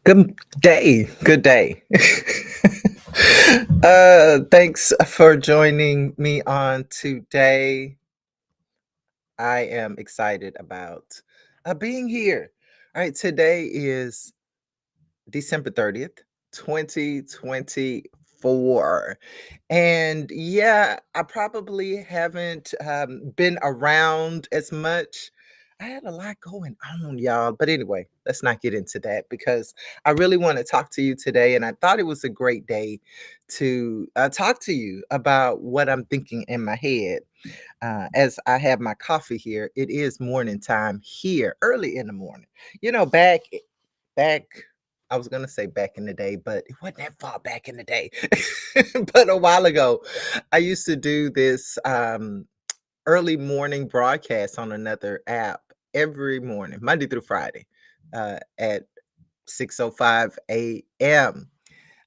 Good day. Good day. Thanks for joining me on today. I am excited about being here. All right, today is December 30th, 2024. And yeah, I probably haven't been around as much. I had a lot going on, y'all. But anyway, let's not get into that because I really want to talk to you today. And I thought it was a great day to talk to you about what I'm thinking in my head. As I have my coffee here, it is morning time here, early in the morning. Back I was gonna say back in the day, but it wasn't that far back in the day. But a while ago, I used to do this early morning broadcast on another app every morning, Monday through Friday, at 6:05 a.m.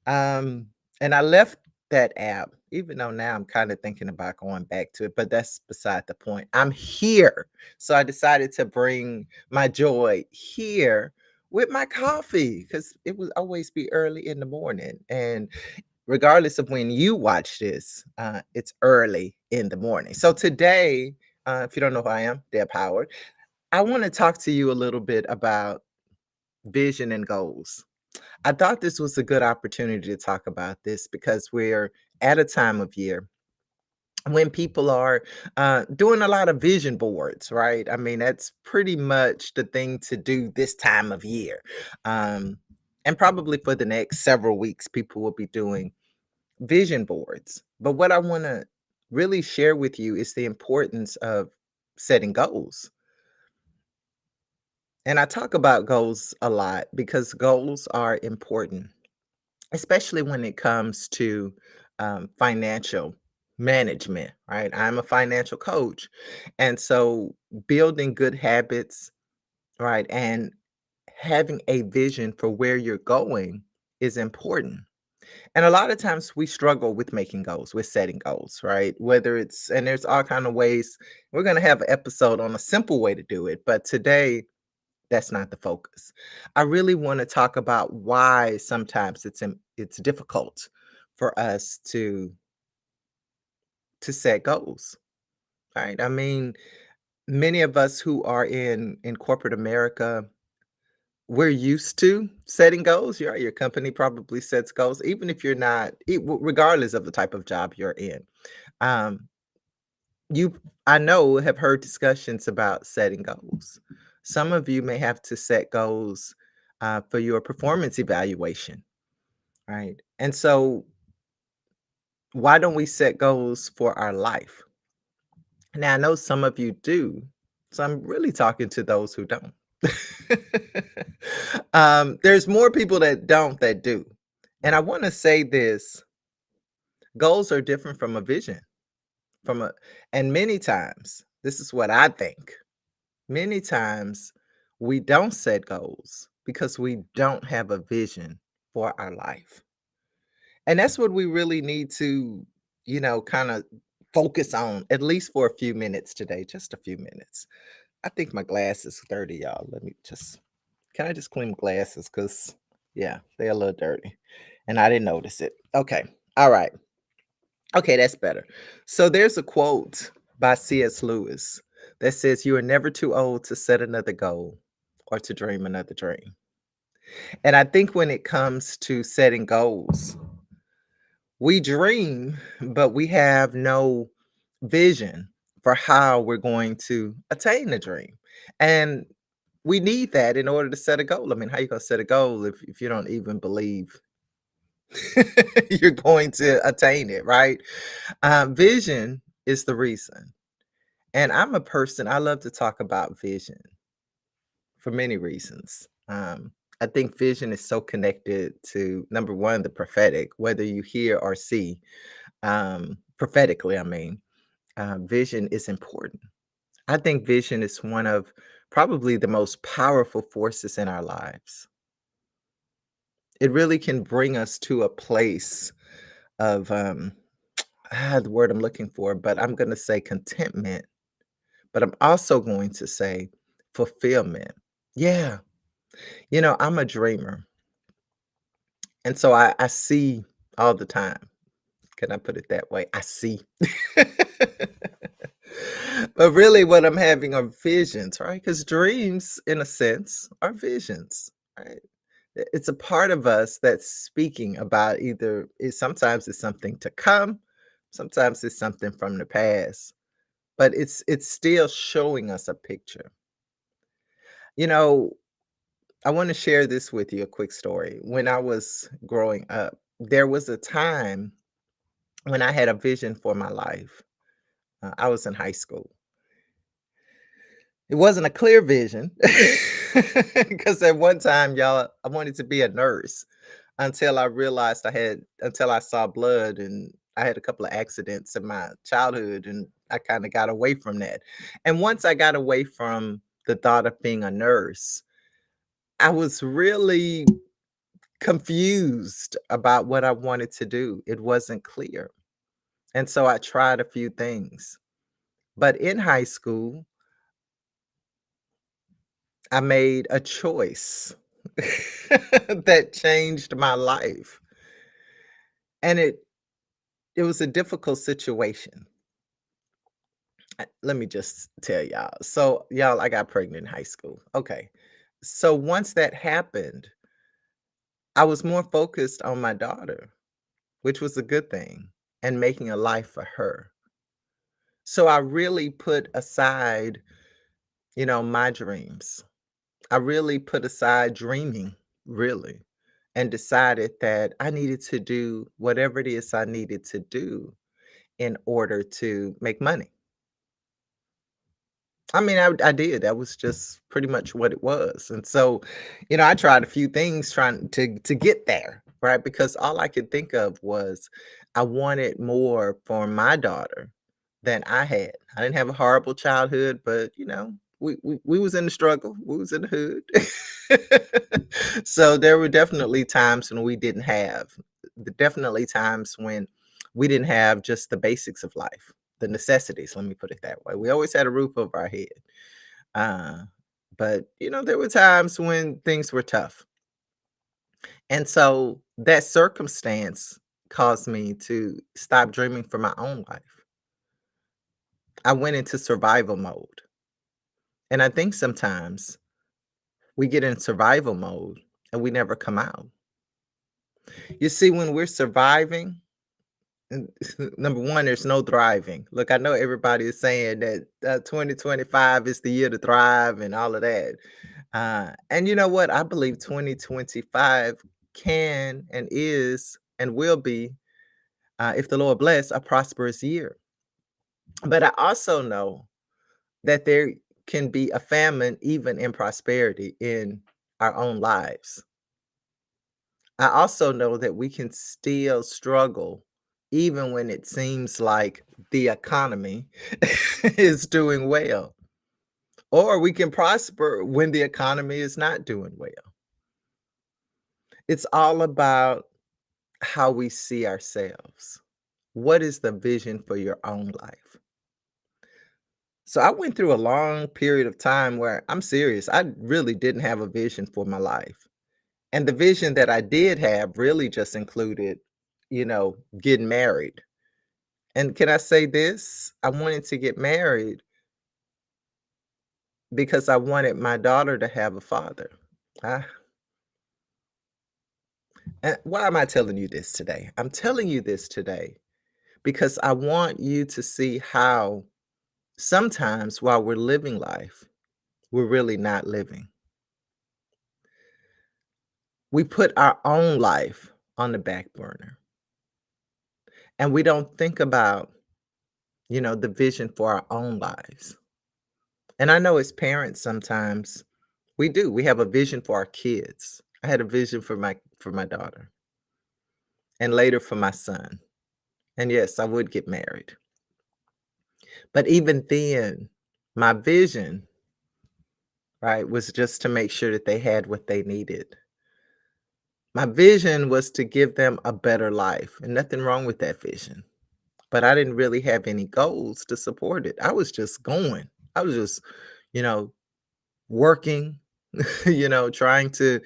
Um, and I left that app, even though now I'm kind of thinking about going back to it, but that's beside the point. I'm here. So I decided to bring my joy here with my coffee because it will always be early in the morning. And regardless of when you watch this, it's early in the morning. So today, if you don't know who I am, Deb Howard, I want to talk to you a little bit about vision and goals. I thought this was a good opportunity to talk about this because we're at a time of year when people are doing a lot of vision boards, right? I mean, that's pretty much the thing to do this time of year. Um, and probably for the next several weeks, people will be doing vision boards. But what I want to really share with you is the importance of setting goals. And I talk about goals a lot because goals are important, especially when it comes to financial management, right? I'm a financial coach. And so building good habits, right, and having a vision for where you're going is important. And a lot of times we struggle with making goals, with setting goals, right? Whether it's, and there's all kind of ways. We're going to have an episode on a simple way to do it. But today, that's not the focus. I really want to talk about why sometimes it's difficult for us to set goals, right? I mean, many of us who are in corporate America, we're used to setting goals. Your company probably sets goals, even if you're not, regardless of the type of job you're in. Um, you, I know, have heard discussions about setting goals. Some of you may have to set goals for your performance evaluation, right? And so, why don't we set goals for our life? Now, I know some of you do, so I'm really talking to those who don't. There's more people that don't that do. And I want to say this: goals are different from a vision. From a, and many times, this is what I think. Many times we don't set goals because we don't have a vision for our life. And that's what we really need to, kind of focus on at least for a few minutes today, just a few minutes. I think my glass is dirty, y'all. Can I just clean my glasses? Because, yeah, they're a little dirty. And I didn't notice it. Okay. All right. Okay, that's better. So there's a quote by C.S. Lewis that says, "You are never too old to set another goal or to dream another dream." And I think when it comes to setting goals, we dream, but we have no vision for how we're going to attain the dream. And we need that in order to set a goal. I mean, how you going to set a goal if you don't even believe you're going to attain it, right? Vision is the reason. And I'm a person, I love to talk about vision for many reasons. I think vision is so connected to number one, the prophetic, whether you hear or see, prophetically, I mean, vision is important. I think vision is one of probably the most powerful forces in our lives. It really can bring us to a place of, the word I'm looking for, but I'm going to say contentment, but I'm also going to say fulfillment. Yeah. I'm a dreamer. And so I see all the time. Can I put it that way? I see. But really what I'm having are visions, right? Because dreams, in a sense, are visions, right? It's a part of us that's speaking about either sometimes it's something to come, sometimes it's something from the past, but it's still showing us a picture. You know, I want to share this with you, a quick story. When I was growing up, there was a time when I had a vision for my life. I was in high school. It wasn't a clear vision because at one time, y'all, I wanted to be a nurse until I realized until I saw blood, and I had a couple of accidents in my childhood, and I kind of got away from that. And once I got away from the thought of being a nurse, I was really confused about what I wanted to do. It wasn't clear. And so I tried a few things. But in high school, I made a choice that changed my life. And it was a difficult situation. Let me just tell y'all. So, y'all, I got pregnant in high school. Okay. So once that happened, I was more focused on my daughter, which was a good thing, and making a life for her. So I really put aside, my dreams. I really put aside dreaming, really, and decided that I needed to do whatever it is I needed to do in order to make money. I mean, I did. That was just pretty much what it was. And so, I tried a few things trying to get there, right? Because all I could think of was I wanted more for my daughter than I had. I didn't have a horrible childhood, but we was in the struggle. We was in the hood. So there were definitely times when we didn't have, definitely times when we didn't have just the basics of life, the necessities, let me put it that way. We always had a roof over our head. Uh, but there were times when things were tough. And so that circumstance caused me to stop dreaming for my own life. I went into survival mode. And I think sometimes we get in survival mode and we never come out. You see, when we're surviving, and number one, there's no thriving. Look, I know everybody is saying that 2025 is the year to thrive and all of that. And you know what? I believe 2025 can and is and will be, if the Lord bless, a prosperous year. But I also know that there can be a famine even in prosperity in our own lives. I also know that we can still struggle even when it seems like the economy is doing well, or we can prosper when the economy is not doing well. It's all about how we see ourselves. What is the vision for your own life? So I went through a long period of time where I'm serious, I really didn't have a vision for my life. And the vision that I did have really just included, getting married. And can I say this? I wanted to get married because I wanted my daughter to have a father. Ah, and why am I telling you this today? I'm telling you this today because I want you to see how sometimes while we're living life, we're really not living. We put our own life on the back burner and we don't think about, the vision for our own lives. And I know as parents sometimes we do. We have a vision for our kids. I had a vision for my daughter and later for my son. And yes, I would get married. But even then, my vision, right, was just to make sure that they had what they needed. My vision was to give them a better life, and nothing wrong with that vision. But I didn't really have any goals to support it. I was just going. I was just, you know, working, trying to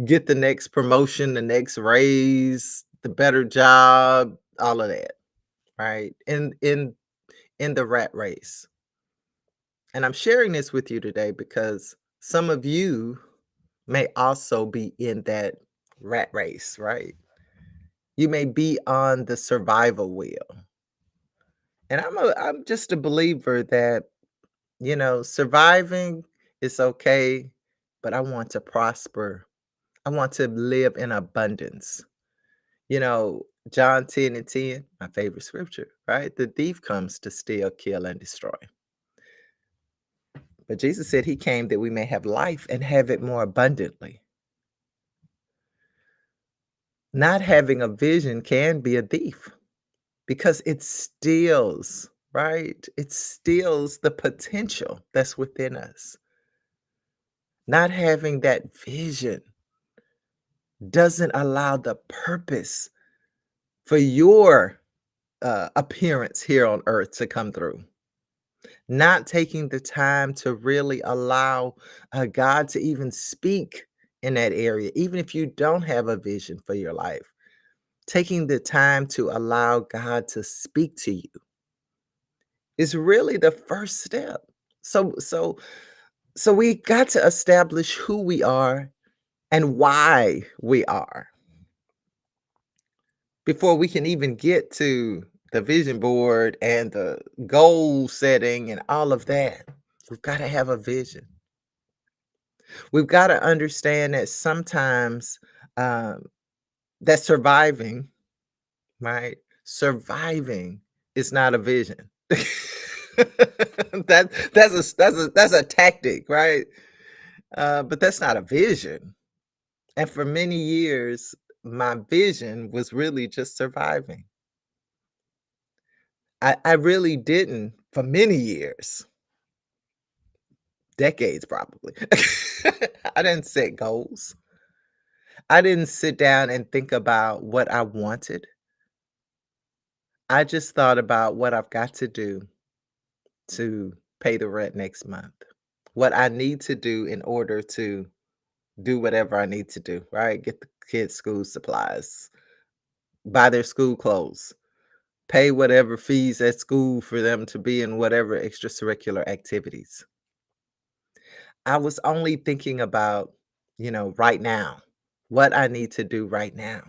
get the next promotion, the next raise, the better job, all of that, right? In the rat race. And I'm sharing this with you today because some of you may also be in that rat race, right? You may be on the survival wheel. And I'm just a believer that, surviving is okay, but I want to prosper. I want to live in abundance. John 10 and 10, my favorite scripture, right? The thief comes to steal, kill, and destroy. But Jesus said he came that we may have life and have it more abundantly. Not having a vision can be a thief because it steals, right? It steals the potential that's within us. Not having that vision doesn't allow the purpose for your appearance here on earth to come through. Not taking the time to really allow God to even speak in that area, even if you don't have a vision for your life. Taking the time to allow God to speak to you is really the first step. So we got to establish who we are and why we are before we can even get to the vision board and the goal setting and all of that. We've got to have a vision. We've got to understand that sometimes um, that surviving, right? Surviving is not a vision. That's a tactic, right? But that's not a vision. And for many years, my vision was really just surviving. I really didn't for many years, decades probably. I didn't set goals. I didn't sit down and think about what I wanted. I just thought about what I've got to do to pay the rent next month, what I need to do in order to do whatever I need to do, right? Get the kids' school supplies, buy their school clothes, pay whatever fees at school for them to be in whatever extracurricular activities. I was only thinking about, right now, what I need to do right now.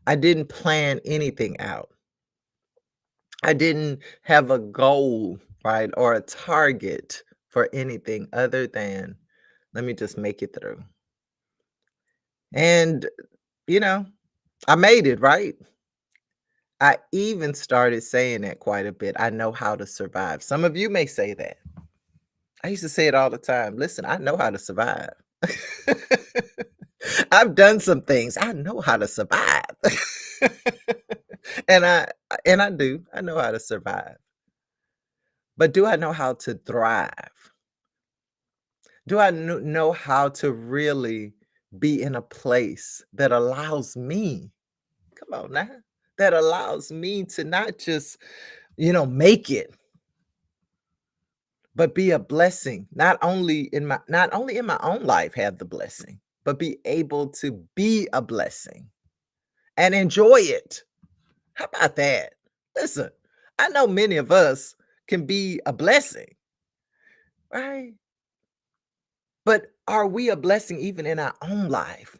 I didn't plan anything out. I didn't have a goal, right, or a target for anything other than let me just make it through. And, you know, I made it, right? I even started saying that quite a bit. I know how to survive. Some of you may say that. I used to say it all the time. Listen, I know how to survive. I've done some things. I know how to survive. and I and I do. I know how to survive. But do I know how to thrive? Do I know how to really be in a place that allows me, come on now, that allows me to not just, make it, but be a blessing, not only in my own life have the blessing, but be able to be a blessing and enjoy it. How about that? Listen, I know many of us can be a blessing, right? But are we a blessing even in our own life?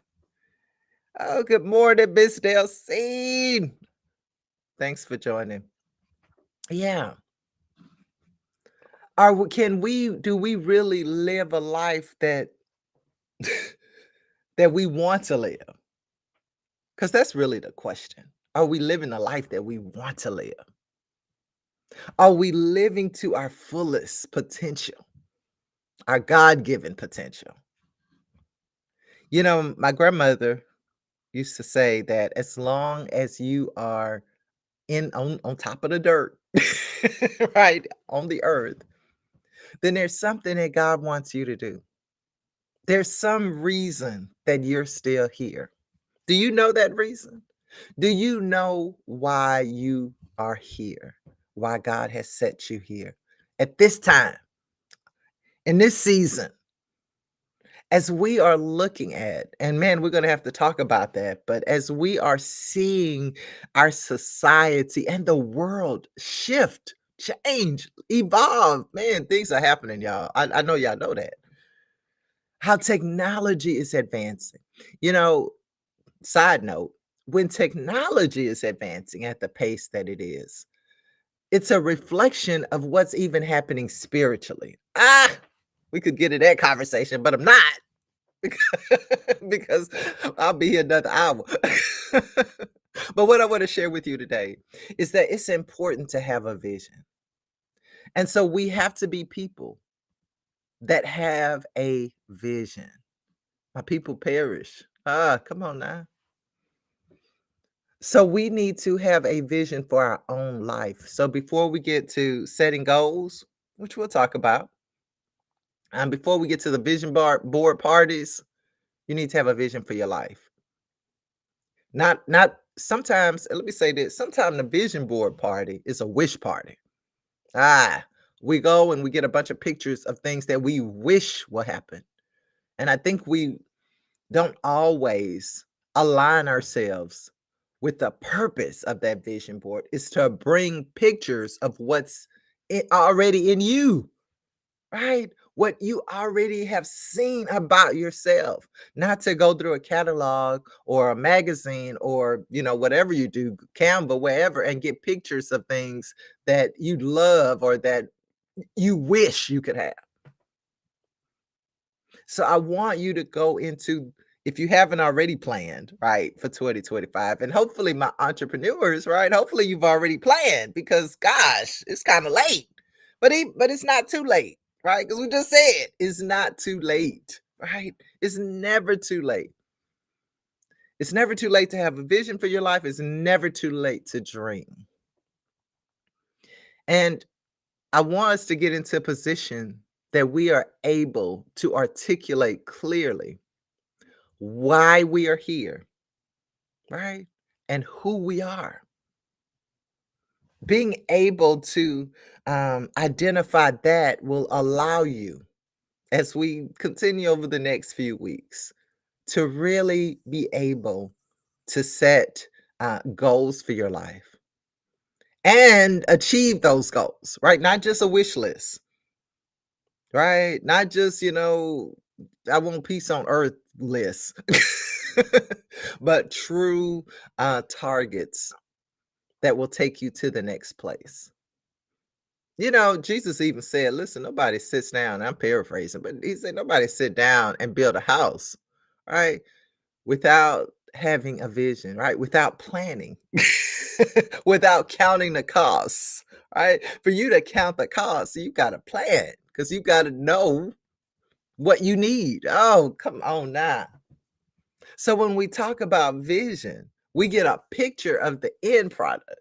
Oh, good morning, Miss Delcine. Thanks for joining. Yeah. Do we really live a life that that we want to live? Because that's really the question. Are we living the life that we want to live? Are we living to our fullest potential, our God given potential? My grandmother used to say that as long as you are on top of the dirt, right, on the earth, then there's something that God wants you to do. There's some reason that you're still here. Do you know that reason? Do you know why you are here? Why God has set you here at this time, in this season? As we are looking at, and man, we're going to have to talk about that, but as we are seeing our society and the world shift, change, evolve, man, things are happening, y'all. I know y'all know that. How technology is advancing. You know, side note, when technology is advancing at the pace that it is, it's a reflection of what's even happening spiritually. We could get in that conversation, but I'm not. Because I'll be here another hour. But what I want to share with you today is that it's important to have a vision. And so we have to be people that have a vision. My people perish. Come on now. So we need to have a vision for our own life. So before we get to setting goals, which we'll talk about, and before we get to the board parties, you need to have a vision for your life. Not sometimes, let me say this, sometimes the vision board party is a wish party. Ah, we go and we get a bunch of pictures of things that we wish will happen. And I think we don't always align ourselves with the purpose of that vision board is to bring pictures of what's already in you. Right? What you already have seen about yourself, not to go through a catalog or a magazine or, whatever you do, Canva, wherever, and get pictures of things that you love or that you wish you could have. So I want you to go into, if you haven't already planned, right, for 2025, and hopefully my entrepreneurs, right, hopefully you've already planned because gosh, it's kind of late. But it's not too late, right? Because we just said it's not too late, right? It's never too late. It's never too late to have a vision for your life. It's never too late to dream. And I want us to get into a position that we are able to articulate clearly why we are here, right? And who we are. Being able to identify that will allow you, as we continue over the next few weeks, to really be able to set goals for your life and achieve those goals, right? Not just a wish list, right? Not just, I want peace on earth list, but true targets that will take you to the next place. Jesus even said, listen, nobody sits down. I'm paraphrasing, but he said, nobody sit down and build a house, right? Without having a vision, right? Without planning, without counting the costs, right? For you to count the costs, you got to plan because you got to know what you need. Oh, come on now. So when we talk about vision, we get a picture of the end product.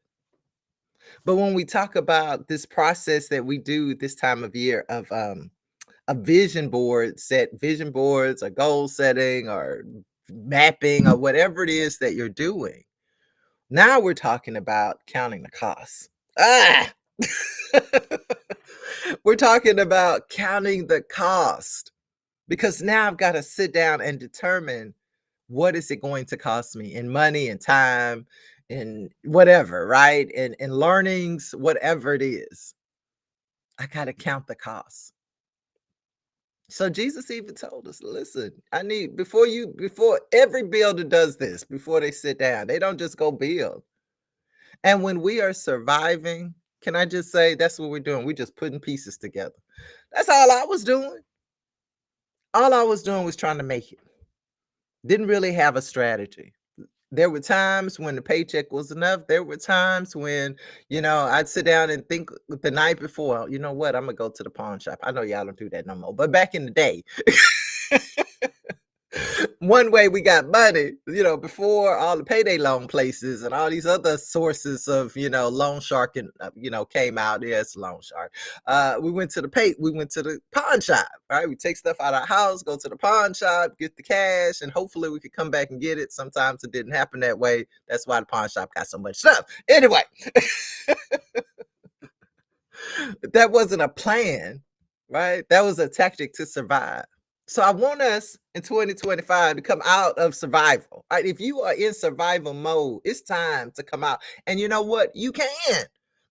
But when we talk about this process that we do this time of year of a vision board, set vision boards or goal setting or mapping or whatever it is that you're doing. Now we're talking about counting the costs. Ah! We're talking about counting the cost because now I've got to sit down and determine what is it going to cost me in money and time and whatever, right? And learnings, whatever it is. I got to count the costs. So Jesus even told us, listen, I need before every builder does this, before they sit down, they don't just go build. And when we are surviving, can I just say that's what we're doing? We're just putting pieces together. That's all I was doing. All I was doing was trying to make it. Didn't really have a strategy. There were times when the paycheck was enough. There were times when, I'd sit down and think the night before, you know what, I'm gonna go to the pawn shop. I know y'all don't do that no more, but back in the day, one way we got money, before all the payday loan places and all these other sources of, loan shark and, came out. Yes, loan shark. We went to the pawn shop, right? We take stuff out of our house, go to the pawn shop, get the cash, and hopefully we could come back and get it. Sometimes it didn't happen that way. That's why the pawn shop got so much stuff. Anyway, that wasn't a plan, right? That was a tactic to survive. So I want us in 2025 to come out of survival. Right? If you are in survival mode, it's time to come out. And you know what? You can.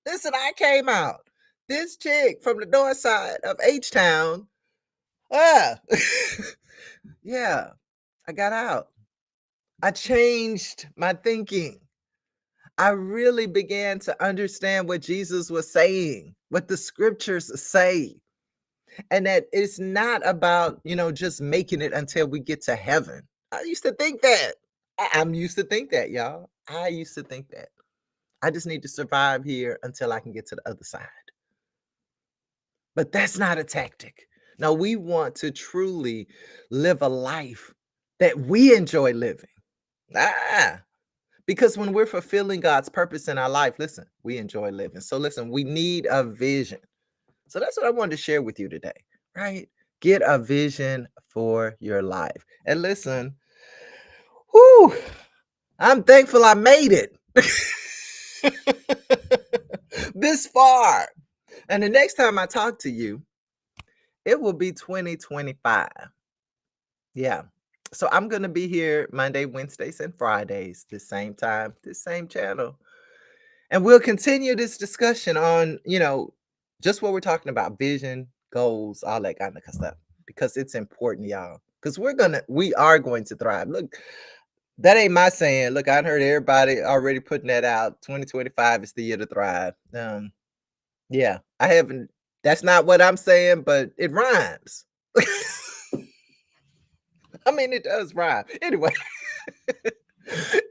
Listen, I came out. This chick from the north side of H Town. Ah, yeah, I got out. I changed my thinking. I really began to understand what Jesus was saying, what the scriptures say, and that it's not about, just making it until we get to heaven. I used to think that. I'm used to think that, y'all. I used to think that. I just need to survive here until I can get to the other side. But that's not a tactic. No, we want to truly live a life that we enjoy living. Ah, because when we're fulfilling God's purpose in our life, listen, we enjoy living. So listen, we need a vision. So that's what I wanted to share with you today, right? Get a vision for your life. And listen, whew, I'm thankful I made it this far. And the next time I talk to you, it will be 2025. Yeah. So I'm going to be here Monday, Wednesdays, and Fridays, the same time, the same channel. And we'll continue this discussion on, just what we're talking about, vision, goals, all that kind of stuff, because it's important, y'all. Because we are going to thrive. Look, that ain't my saying. Look, I heard everybody already putting that out. 2025 is the year to thrive. Yeah, I haven't, that's not what I'm saying, but it rhymes. I mean, it does rhyme. Anyway.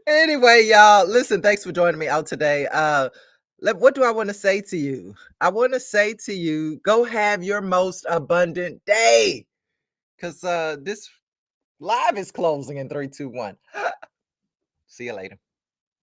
Anyway, y'all, listen, thanks for joining me out today. What do I want to say to you? I want to say to you, go have your most abundant day. Because this live is closing in 3, 2, 1. See you later.